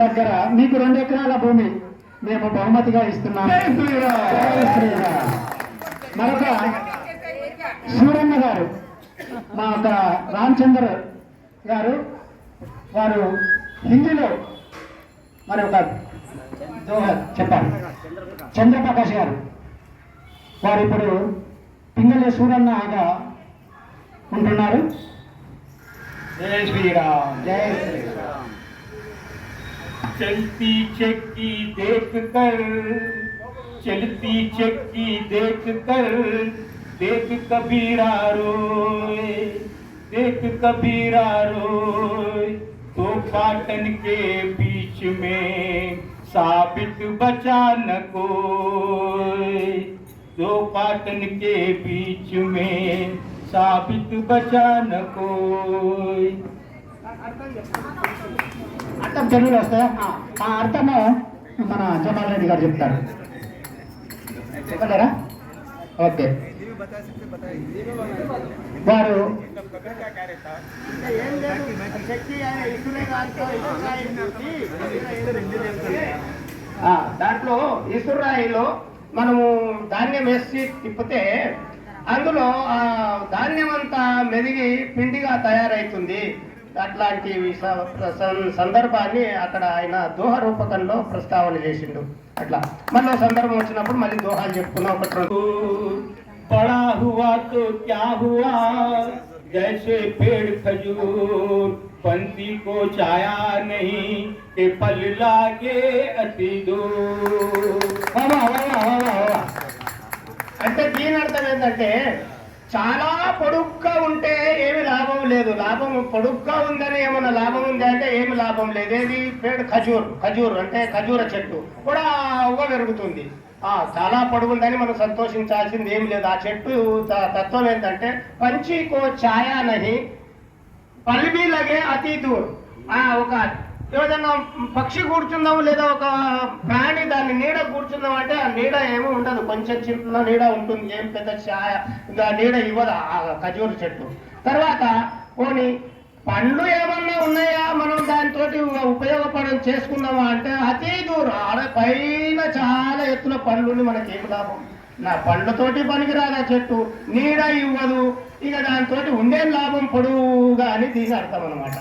దగ్గర మీకు 2 ఎకరాల భూమి మేము బహుమతిగా ఇస్తున్నాము. మరొక సూరన్న గారు, మా ఒక రామచంద్ర గారు, వారు హిందీలో మరి ఒక చెప్పారు. చంద్రప్రకాష్ గారు, వారు ఇప్పుడు పింగళి సూరన్నగా ఉంటున్నారు. జై శ్రీరామ్, జై శ్రీరామ్. चलती चक्की देख कर, चलती चक्की देख कर, देख कबीरा रोए, देख कबीरा रोए। तो पाटन के बीच में साबित बचा न कोई, दो पाटन के बीच में साबित बचा न कोई। అర్థం తెలుగులో వస్తాయా? ఆ అర్థము మన జమాల్ రెడ్డి గారు చెప్తారు. చెప్పలేరా? ఓకే. వారు దాంట్లో ఇసురాయిలో మనము ధాన్యం వేసి తిప్పితే అందులో ఆ ధాన్యం అంతా మెదిగి పిండిగా తయారైతుంది. అట్లాంటి సందర్భాన్ని అక్కడ ఆయన దోహ రూపకంలో ప్రస్తావన చేసిండు. అట్లా మళ్ళీ సందర్భం వచ్చినప్పుడు మళ్ళీ దోహాలు చెప్పుకున్నాం. ఒకటి बड़ा हुआ तो क्या हुआ, जैसे पेड़ खजूर, पंथी को छाया नहीं कि फल लागे अति दूर। అంటే దీని అర్థం ఏంటంటే చాలా పొడుగ్గా ఉంటే ఏమి లాభం లేదు, లాభం పొడుగ్గా ఉందని ఏమన్నా లాభం ఉంది అంటే ఏమి లాభం లేదు. ఏది పేడు ఖజూర్ అంటే ఖజూర చెట్టు కూడా పెరుగుతుంది. చాలా పొడుగుందని మనం సంతోషించాల్సింది ఏమి లేదు. ఆ చెట్టు తత్వం ఏంటంటే పంచీకో ఛాయా నహి పల్ భీ లగే అతి దూర్. ఒక ఏదన్నా పక్షి కూర్చుందాము లేదా ఒక ప్రాణి దాన్ని నీడ కూర్చుందాం అంటే ఆ నీడ ఏమీ ఉండదు, కొంచెం చిన్న నీడ ఉంటుంది, ఏం పెద్ద ఛాయ నీడ ఇవ్వదు ఆ ఖజూరు చెట్టు. తర్వాత పోనీ పండ్లు ఏమన్నా ఉన్నాయా మనం దానితో ఉపయోగపడం చేసుకుందామా అంటే అతి దూరం పైన చాలా ఎత్తున పండ్లు మనకేం లాభం? నా పండ్లతోటి పనికిరాదా చెట్టు, నీడ ఇవ్వదు, ఇక దానితోటి ఉండే లాభం పొడువుగా అని దీని అర్థం అనమాట.